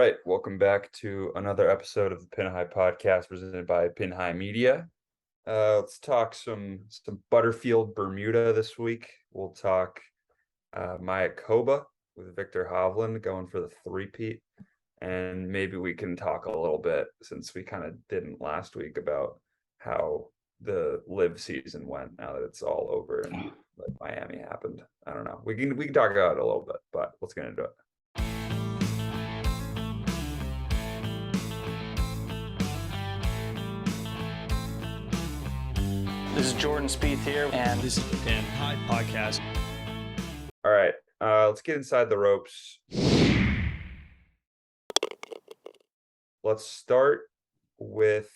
right, welcome back to another episode of the Pin High Podcast presented by Pin High Media. Let's talk some Butterfield Bermuda this week. We'll talk Mayakoba with Victor Hovland going for the three-peat, and maybe we can talk a little bit, since we kind of didn't last week, about how the live season went now that it's all over and like Miami happened. I don't know. We can talk about it a little bit, but let's get into it. This is Jordan Spieth here, and This is the Pin High Podcast. All right, let's get inside the ropes. Let's start with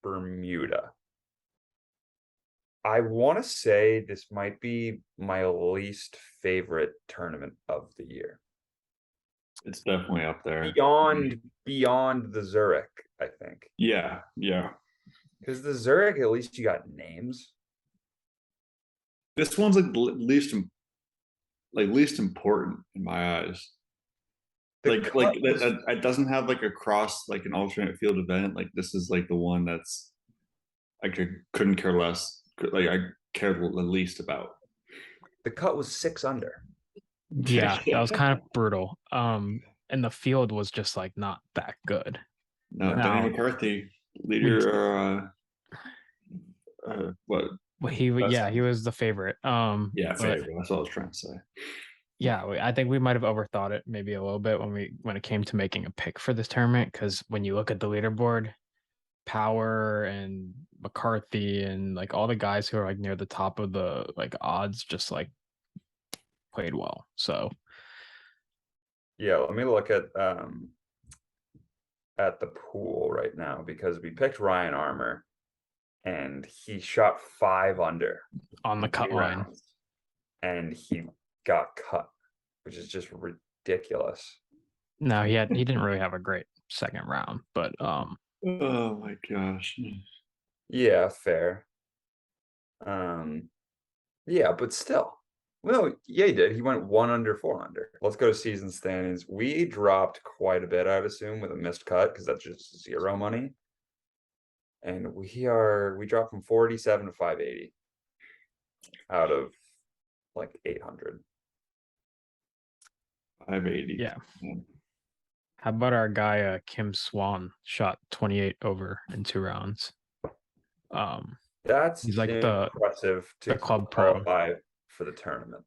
Bermuda. I want to say this might be my least favorite tournament of the year. It's definitely up there. Beyond the Zurich, I think. Yeah. Because the Zurich, at least you got names. This one's like least important in my eyes. It doesn't have like a cross, like an alternate field event. Like this is like the one that's I couldn't care less. Like I cared the least about. The cut was 6 under. Yeah, that was kind of brutal. And the field was just like not that good. No, Danny McCarthy, leader. What? Well, he was the favorite. Yeah, but, favorite. That's what I was trying to say. Yeah, I think we might have overthought it maybe a little bit when it came to making a pick for this tournament. Because when you look at the leaderboard, Power and McCarthy and like all the guys who are like near the top of the like odds just like played well. So yeah, let me look at the pool right now, because we picked Ryan Armour and he shot 5 under on the cut line, and he got cut, which is just ridiculous. No, he didn't really have a great second round, but Oh my gosh. Yeah, fair. Yeah, but still. Well, yeah, he did. He went 1 under, 4 under. Let's go to season standings. We dropped quite a bit, I'd assume, with a missed cut, because that's just 0 money. And we dropped from 47 to 580 out of like 800. 580. Yeah. How about our guy Kim Swan shot 28 over in 2 rounds? That's he's like impressive to the club pro for the tournament.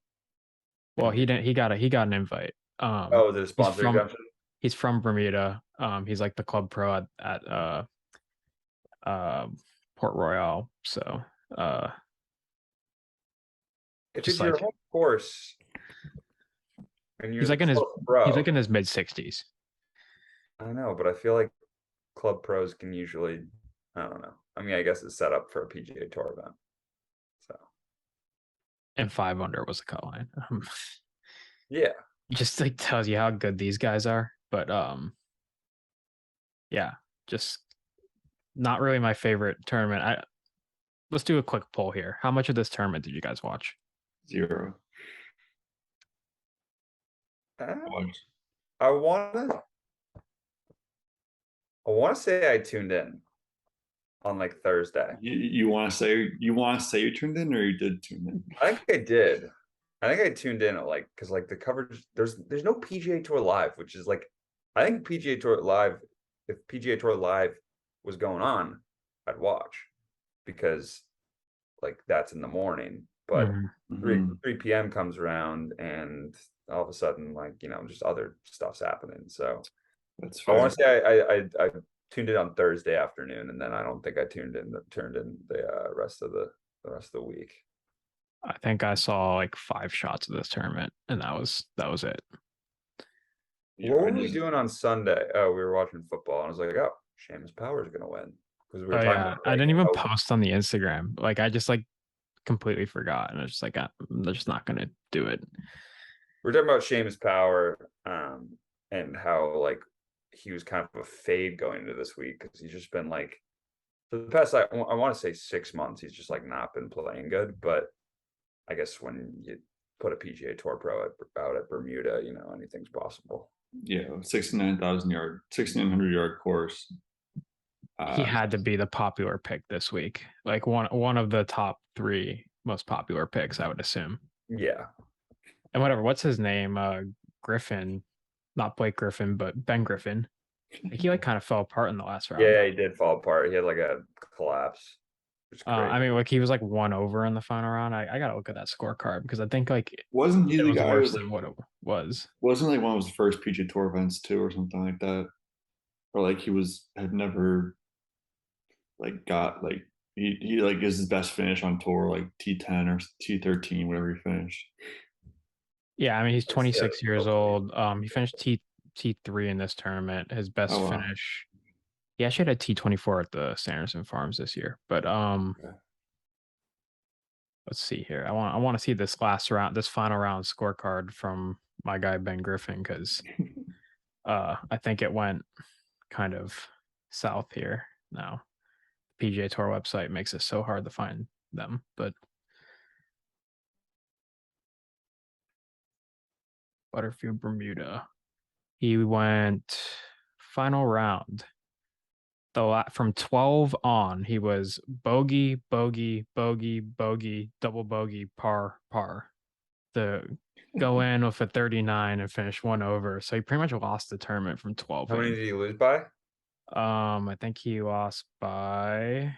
Well, he didn't. He got an invite. Oh, the sponsor exemption. He's from Bermuda. He's like the club pro at Port Royal. So if it's your home course, and he's like in his mid 60s. I know, but I feel like club pros can usually, I don't know. I mean, I guess it's set up for a PGA Tour event. So. And 5 under was the cut line. Yeah. Just like tells you how good these guys are. But yeah, just not really my favorite tournament. Let's do a quick poll here. How much of this tournament did you guys watch? 0. I want to say I tuned in on like Thursday. You want to say you tuned in, or you did tune in? I think I did. I think I tuned in at because like the coverage, there's no PGA Tour Live, which is like, I think PGA Tour Live, if PGA Tour Live was going on, I'd watch, because like that's in the morning. But 3 p.m. comes around and all of a sudden, like, just other stuff's happening. So that's fair. I want to say I tuned in on Thursday afternoon, and then I don't think I turned in the rest of the week. I think I saw like 5 shots of this tournament, and that was it. What were we doing on Sunday? Oh, we were watching football, and I was like, oh, Seamus Power is gonna win, because we were talking about, I didn't even post on the Instagram. Like I just like completely forgot, and I was just like, I'm just not gonna do it. We're talking about Seamus Power, and how like he was kind of a fade going into this week, because he's just been like, for the past, I want to say 6 months, he's just like not been playing good. But I guess when you put a PGA Tour pro out at Bermuda, anything's possible. Yeah, 6,900 yard course. He had to be the popular pick this week. Like one of the top 3 most popular picks, I would assume. Yeah. And whatever, what's his name? Griffin, not Blake Griffin, but Ben Griffin. Like he like kind of fell apart in the last round. Yeah, he did fall apart. He had like a collapse. Which is crazy. I mean, like he was like 1 over in the final round. I gotta look at that scorecard because I think like Wasn't he it the was guy? worse Who, than what it was. wasn't like one of his first PGA Tour events too, or something like that, or like had never like got like he like is his best finish on tour like T10 or T13 whatever he finished. Yeah, I mean he's Yeah, 26 years hopefully. old. He finished T3 in this tournament. His best Oh wow. finish. He actually had a T24 at the Sanderson Farms this year. But Okay. let's see here. I want to see this final round scorecard from my guy Ben Griffin because I think it went kind of south here now. The PGA Tour website makes it so hard to find them, but Butterfield Bermuda. He went final round. From 12 on, he was bogey, bogey, bogey, bogey, double bogey, par, par. The go in with a 39 and finish 1 over. So he pretty much lost the tournament from 12 How many in. did he lose by? I think he lost by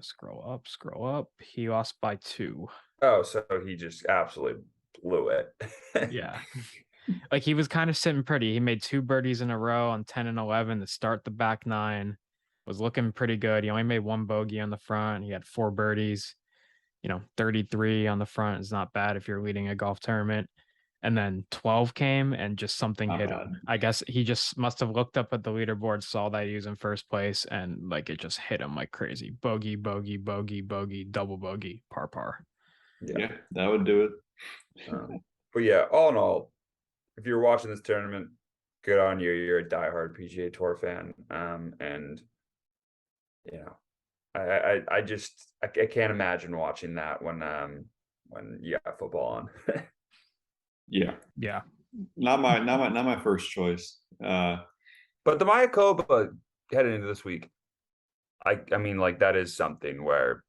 scroll up. He lost by 2. Oh, so he just absolutely blew it. Yeah. Like he was kind of sitting pretty. He made 2 birdies in a row on 10 and 11 to start the back 9. Was looking pretty good. He only made 1 bogey on the front. He had 4 birdies. 33 on the front is not bad if you're leading a golf tournament. And then 12 came and just something Not hit bad. him. I guess he just must have looked up at the leaderboard, saw that he was in first place, and like it just hit him like crazy. Bogey, bogey, bogey, bogey, double bogey, par par. Yeah, that would do it. But yeah, all in all, if you're watching this tournament, good on you. You're a diehard PGA Tour fan. And you know, I just I can't imagine watching that when you got football on. Yeah, Yeah. not my first choice. But the Mayakoba heading into this week, I mean, like that is something where,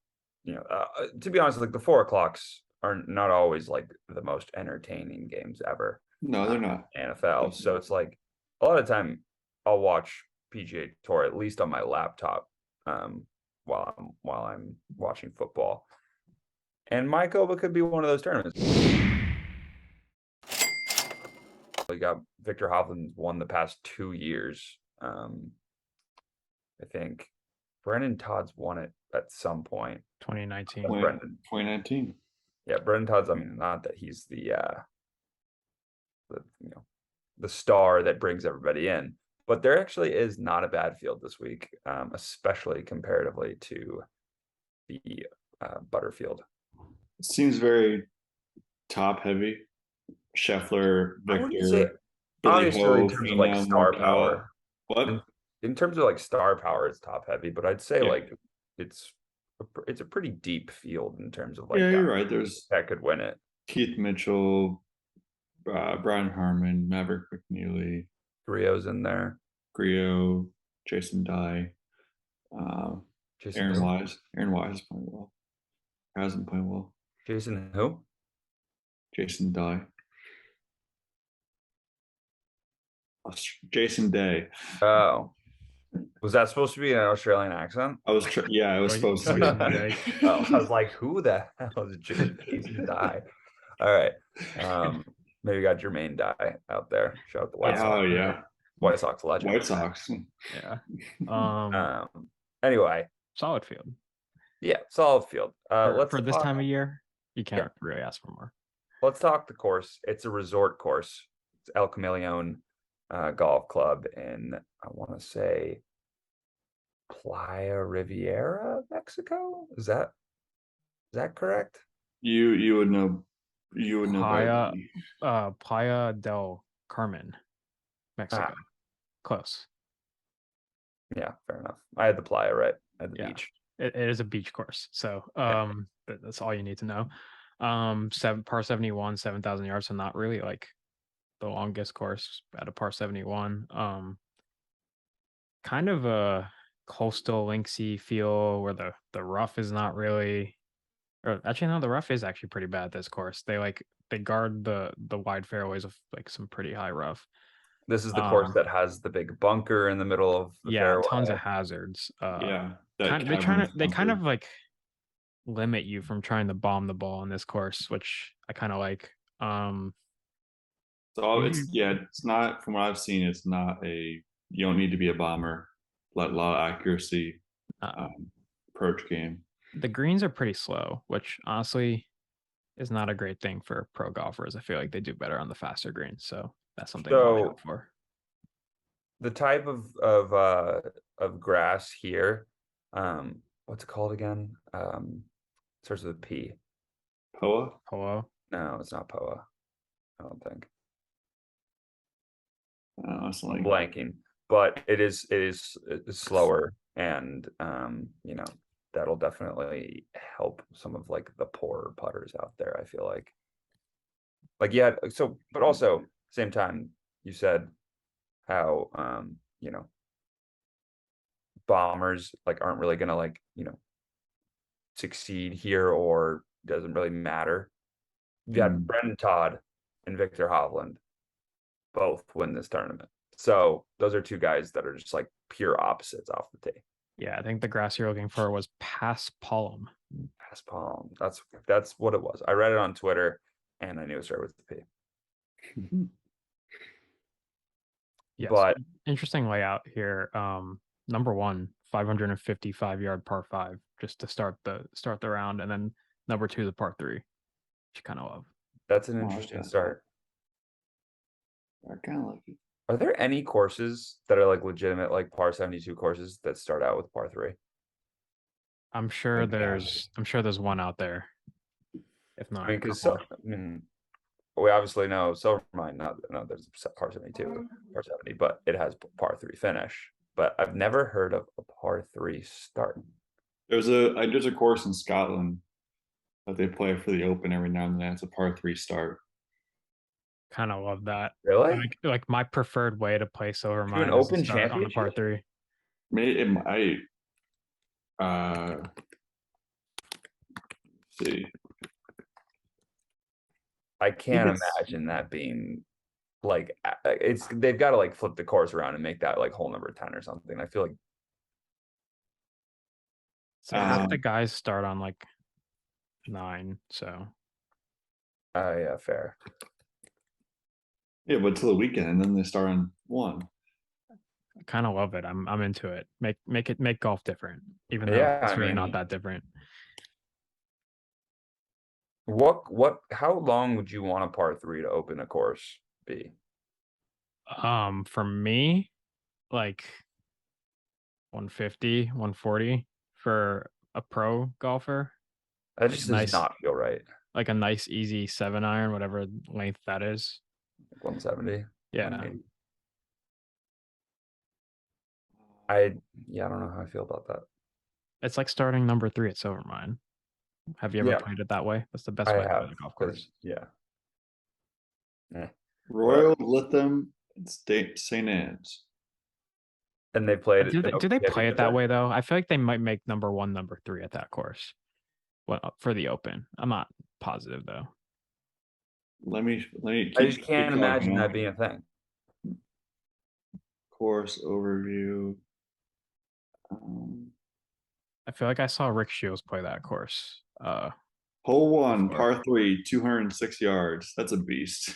to be honest, like the 4 o'clocks are not always like the most entertaining games ever. No, they're not. NFL. So it's like a lot of time I'll watch PGA Tour at least on my laptop while I'm watching football. And Mayakoba could be one of those tournaments. We got Victor Hovland won the past 2 years. I think Brendan Todd's won it at some point. 2019. Brendan. 2019. Yeah, Brendan Todd's. I mean, not that he's the star that brings everybody in, but there actually is not a bad field this week, especially comparatively to the Butterfield. It seems very top heavy. Scheffler, Victor, Billy Obviously, Ho, in terms of like Finau, star Morikawa. power. What? In terms of like star power, it's top heavy, but I'd say Yeah. like it's a pretty deep field in terms of like Yeah, you're right. There's that could win it. Keith Mitchell, Brian Harmon, Maverick McNeely, Rio's in there. Griot, Jason Dye, Jason Aaron who? Wise. Aaron Wise is playing well. Hasn't played well. Jason who? Jason Dye. Jason Day. Oh, was that supposed to be an Australian accent? I was supposed to be. Oh, I was like, who the hell is Jason Dye? All right. Maybe got Jermaine Dye out there. Shout out the White Sox. Oh yeah. White Sox legend. White Sox. Yeah. Anyway. Solid field. Yeah, solid field. For this time of year, you can't really ask for more. Let's talk the course. It's a resort course. It's El Camaleon Golf Club in, I want to say, Playa Riviera, Mexico. Is that correct? You would know. You would know. Playa del Carmen, Mexico. Close. Yeah, fair enough. I had the Playa right at the beach. It is a beach course, so that's all you need to know. Par 71, 7,000 yards, so not really like the longest course at a par 71. Kind of a coastal linksy feel where the rough is not really, or actually no, the rough is actually pretty bad this course. They guard the wide fairways of like some pretty high rough. This is the course that has the big bunker in the middle of the Yeah, fairway. tons of hazards. Yeah, that Kind of cavern they kind bunker. of like limit you from trying to bomb the ball in this course, which I kind of like. So You, it's not from what I've seen. It's not you don't need to be a bomber. Let a lot of accuracy uh, approach game. the greens are pretty slow, which honestly is not a great thing for pro golfers. I feel like they do better on the faster greens, so that's something to watch out So for. the type of grass here, what's it called again? Starts with a P. Poa. Hello. No, it's not POA. I don't think. It's I'm like blanking, but it's slower, and that'll definitely help some of like the poorer putters out there. I feel like yeah. So, but also same time, you said how bombers like aren't really gonna like succeed here, or doesn't really matter. You had Brendan Todd and Victor Hovland both win this tournament. So those are two guys that are just like pure opposites off the tee. Yeah, I think the grass you're looking for was Pass Palm. Pass palm. That's what it was. I read it on Twitter, and I knew it started with the P. Yes, But interesting layout here. Number one, 555-yard par five, just to start the round, and then number two, the par three, which you kind of love. that's an I like interesting that. start. I kind of like it. Are there any courses that are like legitimate, like par 72 courses that start out with par three? I'm sure Like, there's one out there, if I not mean, a because couple. we obviously know Silvermine. Not no, there's par 72, par 70, but it has par three finish. But I've never heard of a par three start. there's a course in Scotland that they play for the Open every now and then. It's a par three start. Kind of love that. Really? Like my preferred way to play Silver To an Mine is to Open start on the par championship? three. Maybe it might. See. I think can't it's imagine that being like they've got to like flip the course around and make that like hole number 10 or something. I feel like So half the guys start on like 9. So yeah, fair. Yeah, but till the weekend, and then they start on 1. I kind of love it. I'm into it. Make golf different, even though Yeah, I it's really not mean, that different. how long would you want a par three to open a course be? For me, like 150, 140 for a pro golfer. That Like just a does nice, not feel right. like a nice easy 7-iron, whatever length that is. Like 170. Yeah. 180. Yeah, I don't know how I feel about that. It's like starting number 3 at Silvermine. Have you ever Yeah, played it that way? That's the best I way to play have, the golf because course. yeah. Royal, Lytham, and St. Anne's. And they played it. Do they play it that There? way though? I feel like they might make number 1, number 3 at that course. Well, for the Open. I'm not positive though. Let me I just keep can't imagine talking. that being a thing. Course overview. I feel like I saw Rick Shields play that course. Hole 1, Before. par 3, 206 yards. That's a beast.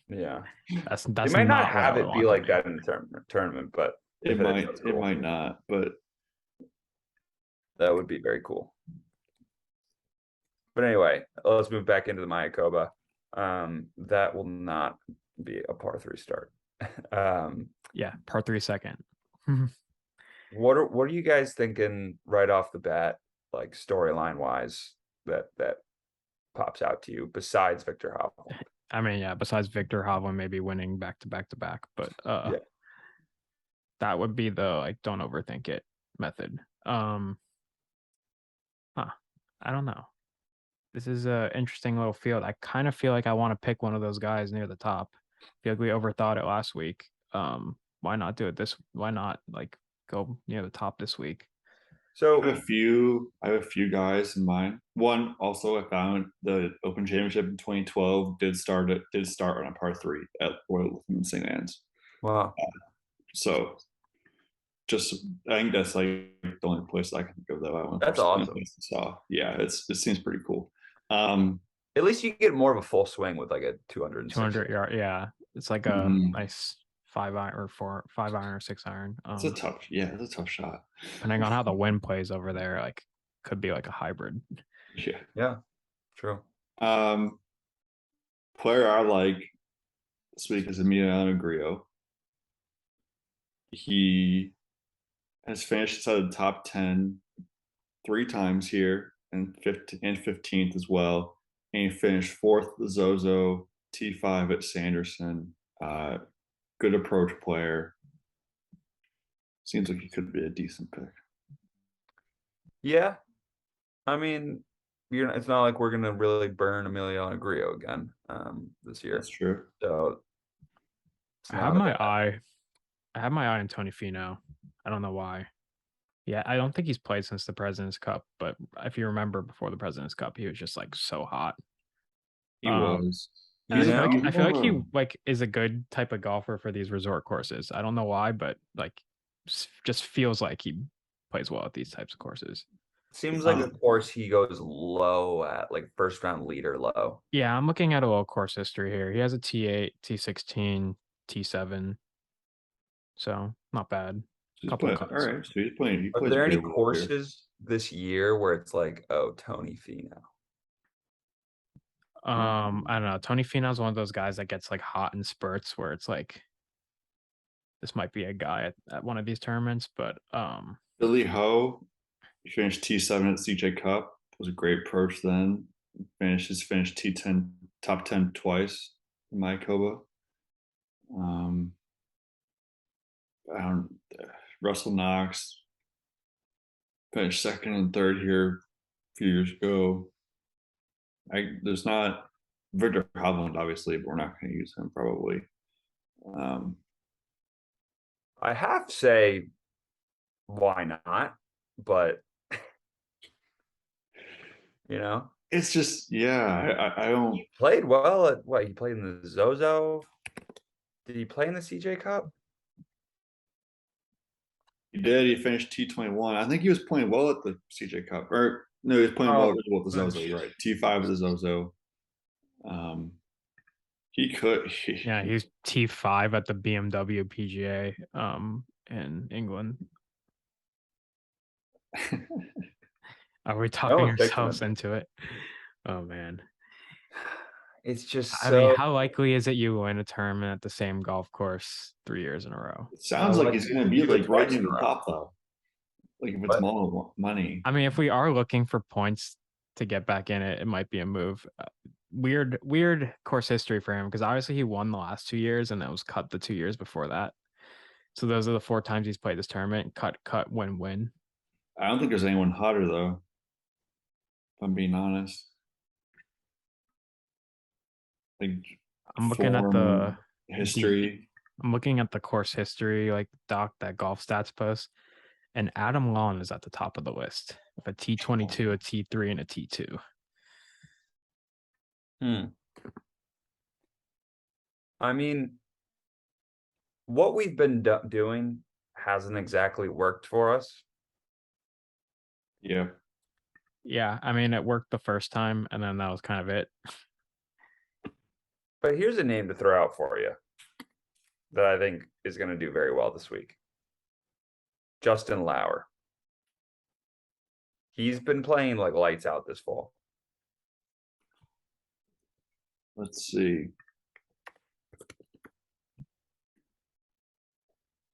Yeah. That's They might not not where I have would it be want to like be. that in the tournament, but It if it is, that's it cool. might not, but That would be very cool. But anyway, let's move back into the Mayakoba. That will not be a par three start. Yeah, par 3 second. What are you guys thinking right off the bat, like storyline wise, that pops out to you besides Victor Hovland? I mean, yeah, besides Victor Hovland maybe winning back to back to back, but Yeah. that would be the like don't overthink it method. I don't know. This is a interesting little field. I kind of feel like I want to pick one of those guys near the top. I feel like we overthought it last week. Why not do it this? Why not like go near the top this week? So I have a few guys in mind. One also, I found the Open Championship in 2012 did start on a par three at Royal in St. Anne's. wow, So just I think that's like the only place I can go that I want that's to awesome. saw. Yeah, it seems pretty cool. At least you get more of a full swing with like a 206. 200 yard. Yeah, it's like a Mhm. nice 5 iron or 5 iron or 6 iron. It's a tough shot. Depending on how the wind plays over there, like could be like a hybrid. Yeah. Yeah, true. Player I like this week is Emiliano Grillo. He has finished inside the top 10 3 times here and 15th as well. And he finished fourth at the Zozo, T5 at Sanderson. Good approach player. Seems like he could be a decent pick. Yeah, I mean, it's not like we're gonna really burn Emiliano Grillo again this year. That's true. So it's I have not a my bad- eye. I have my eye on Tony Finau. I don't know why. Yeah, I don't think he's played since the President's Cup, but if you remember before the President's Cup, he was just like so hot. He Um, was. And You I feel know? like I feel like he Yeah. like is a good type of golfer for these resort courses. I don't know why, but like just feels like he plays well at these types of courses. Seems like a course he goes low at, like first round leader low. Yeah, I'm looking at a little course history here. He has a T8, T16, T7. So not bad. He's Couple playing, cuts. all right, so he's playing. He Are plays there any pretty well here. courses this year where it's like, oh, Tony Finau? I don't know. Tony Finau's one of those guys that gets like hot in spurts where it's like this might be a guy at one of these tournaments, but Billy Ho, he finished T7 at CJ Cup. Was a great approach then. Finished T10 top 10 twice in Mayakoba. I don't, Russell Knox finished second and third here a few years ago. There's not Victor Hovland, obviously, but we're not going to use him probably. I have to say, why not? But you know, It's just, yeah, I don't. he played well at what? He played in the Zozo. Did he play in the CJ Cup? He did. He finished T21. I think he was playing well at the CJ Cup. Or no, he was playing well at the Zozo. You're right. T5 at the Zozo. He could. yeah, he's T5 at the BMW PGA in England. Are we talking ourselves into it? Oh man. It's just I mean, how likely is it you win a tournament at the same golf course 3 years in a row? It sounds like he's going to be like right near the top though. Like if it's money. I mean, if we are looking for points to get back in it, it might be a move. Weird course history for him because obviously he won the last 2 years and that was cut the 2 years before that. So those are the 4 times he's played this tournament. Cut, win. I don't think there's anyone hotter though. If I'm being honest. Like I'm looking at the history. I'm looking at the course history, like doc that golf stats post, and Adam Long is at the top of the list with a T22, a T3, and a T2. I mean, what we've been doing hasn't exactly worked for us. Yeah. Yeah, I mean, it worked the first time, and then that was kind of it. But here's a name to throw out for you that I think is going to do very well this week. Justin Lauer. He's been playing like lights out this fall. Let's see.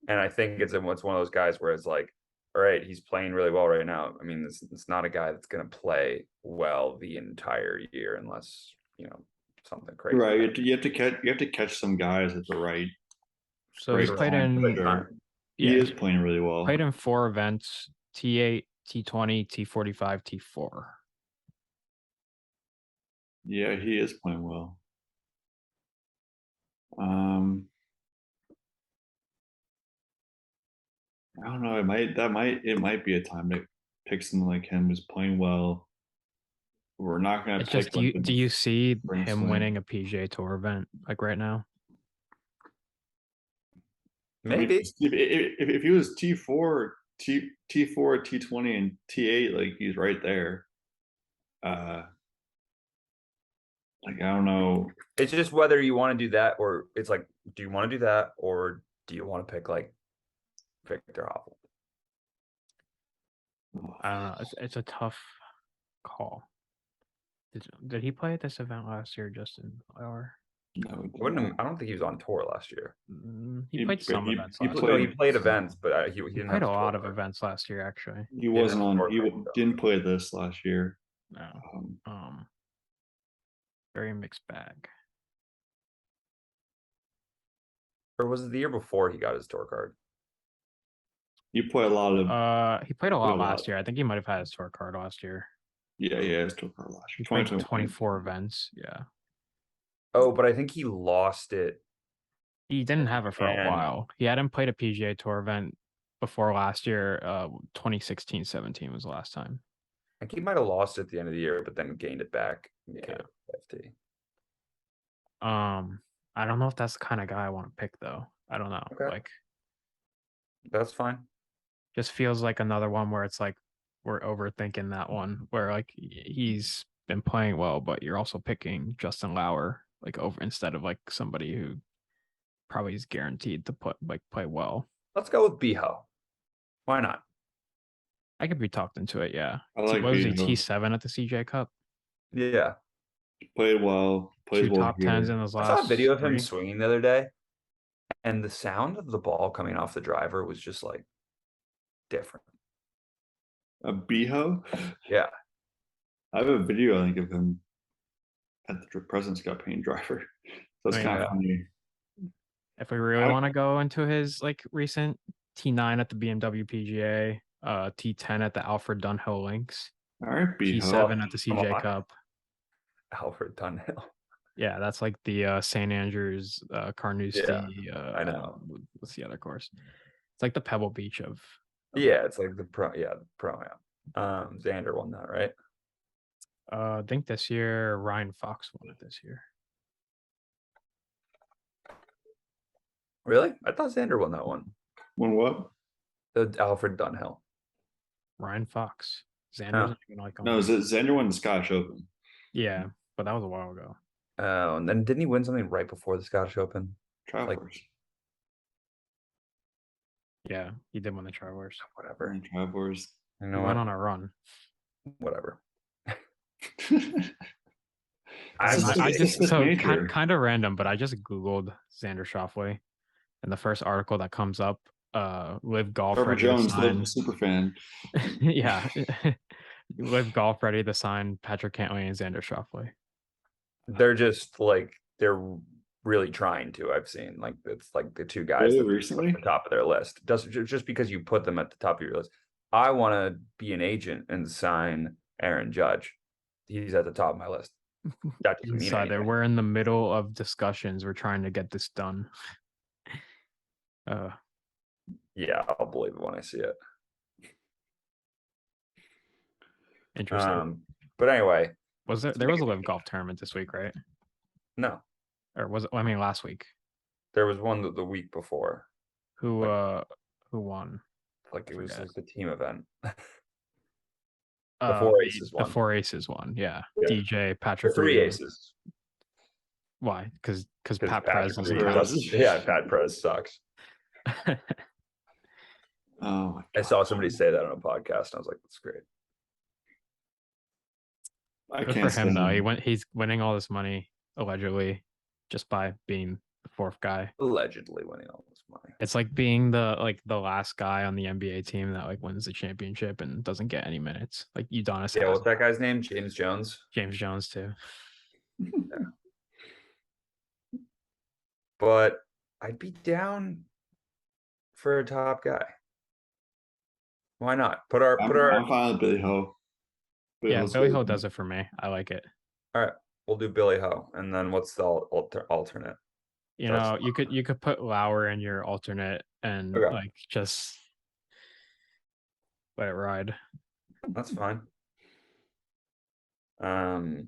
And I think it's one of those guys where it's like, all right, he's playing really well right now. I mean, it's not a guy that's going to play well the entire year unless, something crazy. Right. You have to catch some guys at the right. So he's played in. He is playing really well. Played in 4 events: T8, T20, T45, T4. Yeah, he is playing well. I don't know. It might be a time to pick someone like him who's playing well. We're not gonna It's pick just, like do you see spring him swing. winning a PGA Tour event like right now? I mean, Maybe. if he was T4, T4, T20, and T8, like he's right there. Like I don't know. It's just whether you want to do that, or it's like, do you want to do that, or do you want to pick like Victor Hovland? I don't know. It's a tough call. Did he play at this event last year, Justin Lauer? No, I don't think he was on tour last year. He played some events He last played, year. he played events, but he He didn't played have a a lot tour of card. events last year, actually. He wasn't on. tour He card, though. didn't play this last year. No. Very mixed bag. Or was it the year before he got his tour card? You play a lot of. He played a lot played a lot. last year. I think he might have had his tour card last year. Yeah, his tour card last He year. played 2021. 24 events. Yeah. Oh, but I think he lost it. He didn't have it for a And- while. He hadn't played a PGA Tour event before last year. 2016-17 was the last time. I think he might have lost it at the end of the year, but then gained it back. Yeah. FT. I don't know if that's the kind of guy I want to pick, though. I don't know. Okay. Like, That's fine. just feels like another one where it's like we're overthinking that one, where like he's been playing well, but you're also picking Justin Lauer like over instead of like somebody who probably is guaranteed to play well. Let's go with Biho. Why not? I could be talked into it, yeah. I like What was he, Biho. T7 at the CJ Cup? Yeah. Played well. Plays Two well top here. tens in his I last saw a video of him 3. swinging the other day, and the sound of the ball coming off the driver was just like different. A Biho. Yeah. I have a video, I think, of him at the President's Cup paint driver. So it's Oh, kind yeah. of funny. If we really want to go into his like recent T9 at the BMW PGA, T10 at the Alfred Dunhill Links, All right, Biho. T7 at the Come CJ on. Cup. Alfred Dunhill. Yeah, that's like the St. Andrews, Carnoustie. I know. What's the other course? It's like the Pebble Beach of. Yeah, it's like the pro. Yeah, the pro. Yeah. Xander won that, right? I think this year Ryan Fox won it this year. Really? I thought Xander won that one. Won what? The Alfred Dunhill. Ryan Fox. Xander's Huh. not even like on. No, Xander won the Scottish Open. Yeah, but that was a while ago. Oh, and then didn't he win something right before the Scottish Open? Travelers. Yeah, he did win the Travelers. Whatever. Travelers. You He know went what? on a run. Whatever. I just It's so major. kind of random, but I just Googled Xander Schauffele, and the first article that comes up, Live Golf Trevor ready to Jones, sign. super fan. Yeah, Live Golf ready to sign Patrick Cantlay and Xander Schauffele. They're just like they're really trying to. I've seen like it's like the two guys Really that recently? at the top of their list. Doesn't just because you put them at the top of your list. I want to be an agent and sign Aaron Judge. He's at the top of my list. That doesn't mean Insider, anything. we're in the middle of discussions. We're trying to get this done. Yeah, I'll believe it when I see it. Interesting. But anyway, Was there was a Live Golf tournament this week, right? no, Or was it? I mean, last week. there was one the week before. Who won? Like it was Forget. like the team event. The Four Aces The one. Four Aces one. Yeah. Yeah. DJ The Patrick. three Reed. aces. Why? Because 'Cause Pat Patrick Perez doesn't Reed count. doesn't- Yeah, Pat Perez sucks. Oh my I God. saw somebody say that on a podcast. And I was like, that's great. I Good can't for him though. stand He's winning all this money allegedly just by being the fourth guy. Allegedly winning all this money. It's like being the last guy on the NBA team that like wins the championship and doesn't get any minutes. Like Udonis. Yeah, has what's that guy's name? James Jones. James Jones too. But I'd be down for a top guy. Why not? Put our I'm fine with Billy Ho. Yeah, Ho's Billy good. Ho does it for me. I like it. all right. We'll do Billy Ho, and then what's the alternate? You know, you could put Lauer in your alternate and Okay. like just let it ride. That's fine. I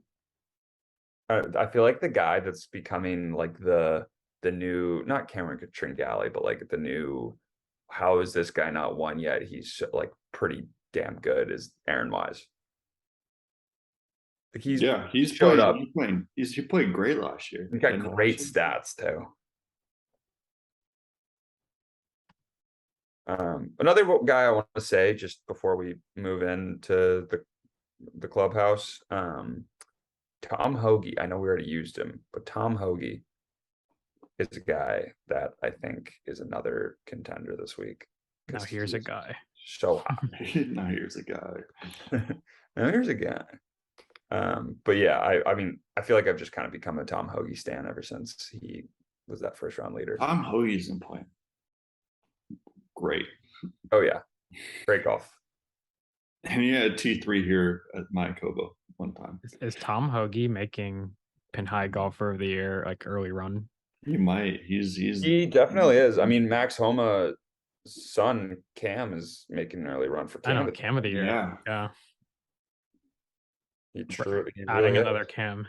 feel like the guy that's becoming like the new, not Cameron Tringale, but like the new, how is this guy not won yet? He's like pretty damn good, is Aaron Wise. Like he's showed up. He played great last year. He got great stats too. Another guy I want to say just before we move into the clubhouse, Tom Hoagie. I know we already used him, but Tom Hoagie is a guy that I think is another contender this week. Now here's a guy. So hot. Now here's a guy. Now here's a guy. But yeah, I mean, I feel like I've just kind of become a Tom Hoagie stan ever since he was that first round leader. Tom Hoagie's been playing great. Oh yeah, great golf. And he had T3 here at Mayakoba one time. Is Tom Hoagie making Pin High Golfer of the Year like early run? He might. He definitely is. I mean, Max Homa's son Cam is making an early run for Cam. I know, Cam of the Year. Yeah. He really Adding is. another Cam.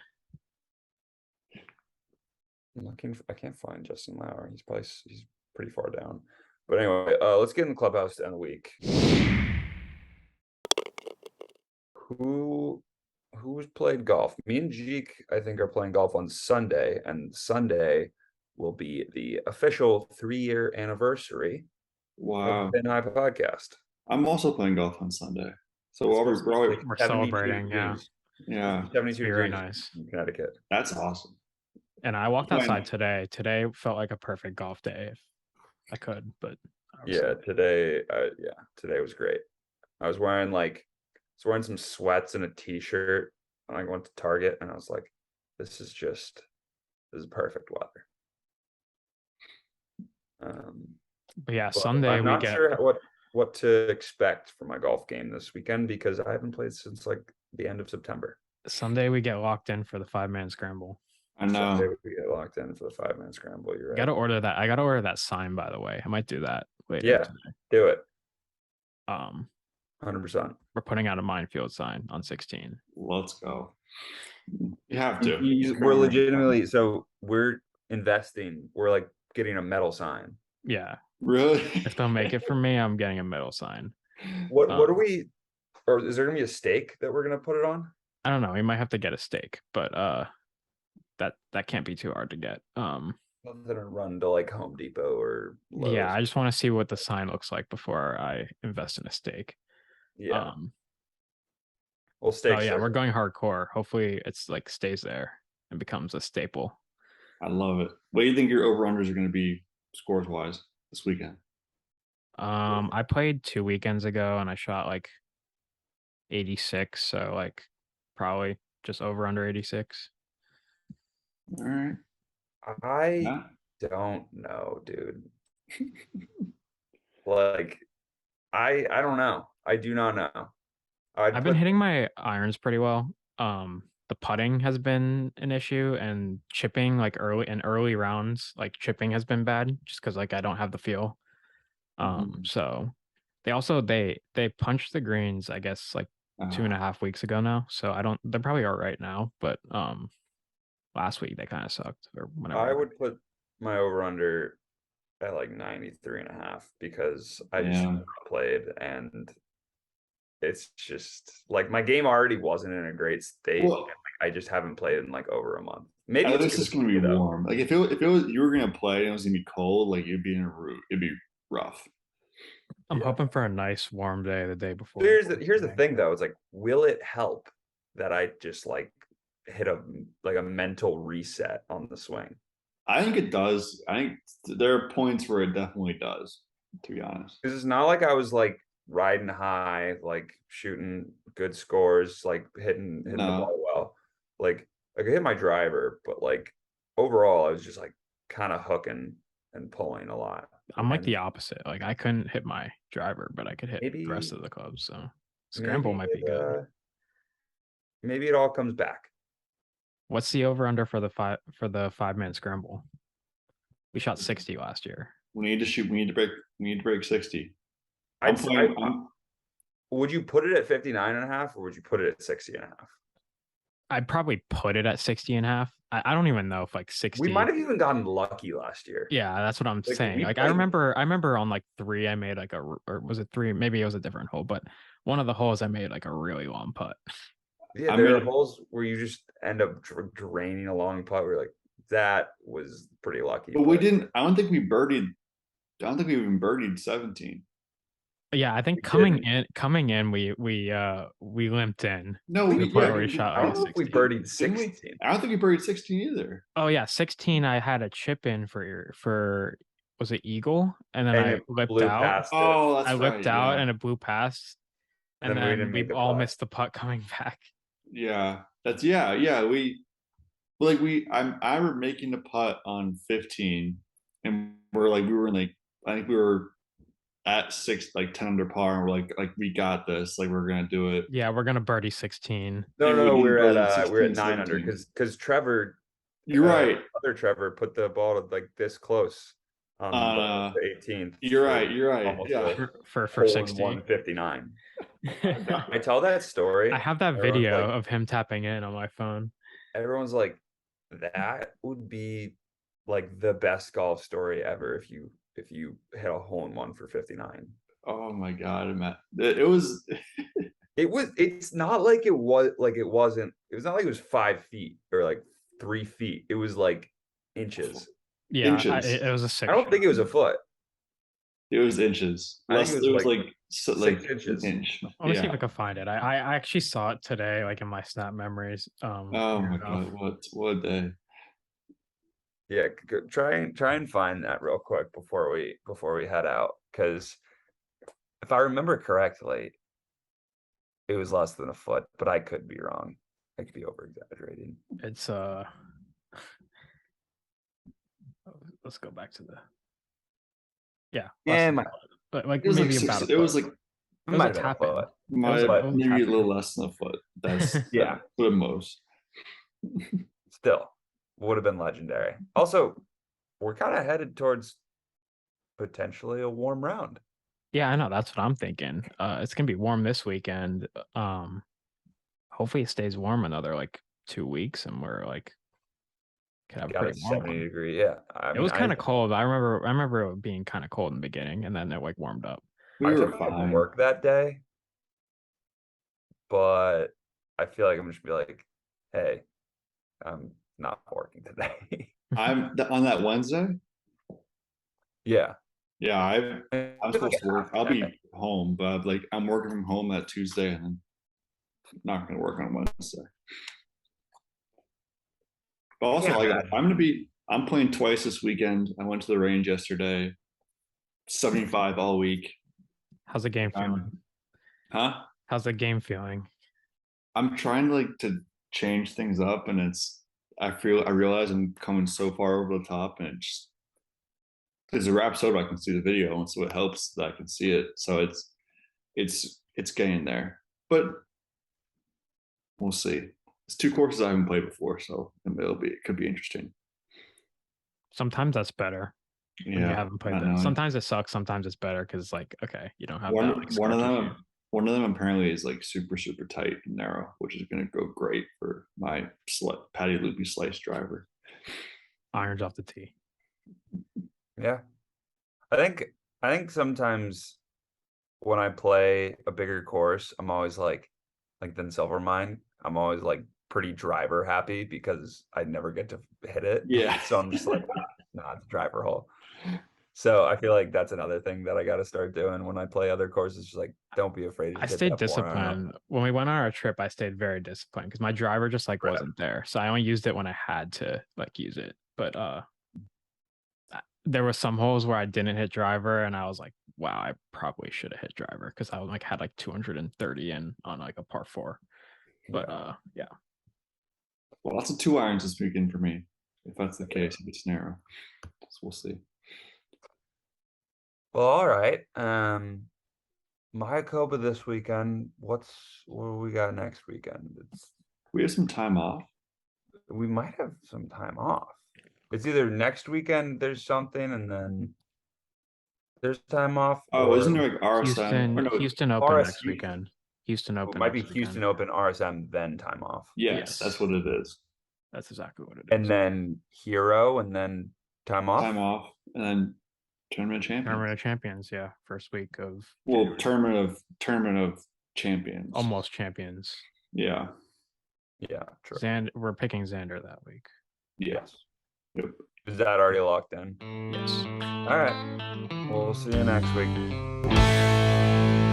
I'm looking I can't find Justin Lauer. He's pretty far down. But anyway, let's get in the clubhouse to end the week. Who's played golf? Me and Jeek, I think, are playing golf on Sunday, and Sunday will be the official 3-year anniversary of the Pin High podcast. I'm also playing golf on Sunday. So we're celebrating, degrees. Yeah. 72 very degrees nice in Connecticut. That's awesome. And I walked outside today. Today felt like a perfect golf day if I could, but yeah, today was great. I was wearing some sweats and a t-shirt, and I went to Target and I was like, this is perfect weather. But yeah, Sunday I'm not sure what to expect for my golf game this weekend because I haven't played since like the end of September. Sunday we get locked in for the 5-man scramble. I know. Sunday we get locked in for the 5-man scramble. You're right. Gotta order that. I gotta order that sign, by the way. I might do that later. Yeah, today. do it. 100%. We're putting out a minefield sign on 16. Let's go. You have to. We're legitimately, so we're investing. We're like getting a metal sign. Yeah. Really? If they'll make it for me, I'm getting a metal sign. What are we, or is there gonna be a stake that we're gonna put it on? I don't know. We might have to get a stake, but that can't be too hard to get. Other than a run to like Home Depot or Lowe's. Yeah, I just want to see what the sign looks like before I invest in a stake. Yeah. Well, stakes. Oh yeah, we're going hardcore. Hopefully it's like stays there and becomes a staple. I love it. What do you think your over-unders are going to be scores wise this weekend? I played 2 weekends ago and I shot like 86, so like probably just over under 86. All right. I don't know, dude. Like I don't know. I do not know. I've been hitting my irons pretty well. The putting has been an issue, and chipping like early rounds, like chipping has been bad just because like I don't have the feel. So they punched the greens, I guess, like 2.5 weeks ago now. So they're probably all right now, but last week they kind of sucked or whenever. I would put my over under at like 93.5 because I just played, and it's just like my game already wasn't in a great state. Well, I just haven't played in like over a month. Maybe this is gonna be warm. Like if it was you were gonna play and it was gonna be cold, like it'd be it'd be rough. I'm hoping for a nice warm day the day before. Here's the thing though, it's like, will it help that I just like hit a mental reset on the swing? I think it does. I think there are points where it definitely does, to be honest. Because it's not like I was like riding high, like shooting good scores, like hitting the ball well. Like I could hit my driver, but like overall, I was just like kind of hooking and pulling a lot. I'm like the opposite. Like I couldn't hit my driver, but I could hit the rest of the clubs. So scramble might be good. Maybe it all comes back. What's the over under for the 5-minute scramble? We shot 60 last year. We need to shoot. We need to break 60. Would you put it at 59.5 or would you put it at 60.5? I'd probably put it at 60.5. I don't even know if like 60. We might have even gotten lucky last year. Yeah, that's what I'm saying. Like I remember on like 3, I made like or was it 3? Maybe it was a different hole, but one of the holes I made like a really long putt. Yeah, there are holes where you just end up draining a long putt. We're like, that was pretty lucky. But we didn't. I don't think we birdied. I don't think we even birdied 17. Yeah, I think coming in, we limped in. No, we shot. I don't know if we birdied 16. I don't think we birdied 16 either. Oh yeah, 16. I had a chip in for was it eagle, and then I lipped out. Oh, that's I lipped right, out yeah. and it blew past, and then we all missed the putt coming back. Yeah, that's yeah. We I remember making the putt on 15, and we were in like I think we were at 10 under par, and we're like we got this, like we're gonna do it. Yeah, we're gonna birdie 16. No, we're at 9 under because Trevor. You're right. Other Trevor put the ball to like this close on the 18th. You're right. Yeah, for 60. 159. I tell that story. I have that video of him tapping in on my phone. Everyone's like, that would be like the best golf story ever if you hit a hole in one for 59. Oh my god, Matt. It was it's not like it was like it wasn't. It was not like it was 5 feet or like 3 feet. It was like inches. Yeah, it was a 6. I don't think it was a foot. It was inches. It was like 6 inches. Inch. Let me see if I can find it. I actually saw it today, like in my snap memories. Oh my god, what a day. Yeah, try and find that real quick before we head out, because if I remember correctly, it was less than a foot, but I could be wrong. I could be over exaggerating. It's let's go back to the but like maybe about it was like it might have been a foot. Maybe a little less than a foot. That's yeah, the most. Still would have been legendary. Also, we're kind of headed towards potentially a warm round. Yeah, I know. That's what I'm thinking. It's gonna be warm this weekend. Hopefully it stays warm another like 2 weeks, and we're like can have a pretty warm 70 degree. Yeah, it was kind of cold. I remember it being kind of cold in the beginning, and then it like warmed up. We were fine. Work that day, but I feel like I'm just be like, hey, I'm not working today. I'm on that Wednesday. Yeah. I'm supposed to work. I'll be home, but like I'm working from home that Tuesday, and I'm not going to work on Wednesday. But also, I'm playing twice this weekend. I went to the range yesterday. 75 all week. How's the game feeling? Huh? How's the game feeling? I'm trying to change things up, and I realize I'm coming so far over the top, and it's a wrap so I can see the video, and so it helps that I can see it. So it's getting there, but we'll see. It's 2 courses I haven't played before, so it could be interesting. Sometimes that's better. Yeah, when you haven't played that. Sometimes it sucks. Sometimes it's better because like okay, you don't have that. Like, one of them apparently is like super tight and narrow, which is going to go great for my Patty Loopy slice driver. Irons off the tee. Yeah, I think sometimes when I play a bigger course, I'm always like than Silvermine, I'm always like pretty driver happy because I never get to hit it. Yeah. So I'm just like, nah, it's a driver hole. So I feel like that's another thing that I got to start doing when I play other courses. Just like, don't be afraid. I stayed disciplined. When we went on our trip, I stayed very disciplined because my driver just like wasn't there. So I only used it when I had to like use it. But there were some holes where I didn't hit driver, and I was like, wow, I probably should have hit driver because I like had like 230 in on like a par 4. But yeah. Well, lots of 2 irons this weekend for me. If that's the case, if it's narrow, so we'll see. Well, all right. Mayakoba this weekend. What do we got next weekend? We have some time off. we might have some time off. It's either next weekend there's something and then there's time off. Oh, isn't or there like RSM? Or no, Houston Open next RSU. weekend. Houston It Open might be next Houston weekend. Open, RSM, then time off. yes, Yes. that's what it is. That's exactly what it is. And then Hero, and then time off. Time off, and then Tournament of Champions. Tournament of Champions, yeah. First week of Well, January. Tournament of Champions. Almost Champions. Yeah. Yeah, true. We're picking Xander that week. Yes. Yep. Is that already locked in? Yes. All right. We'll see you next week.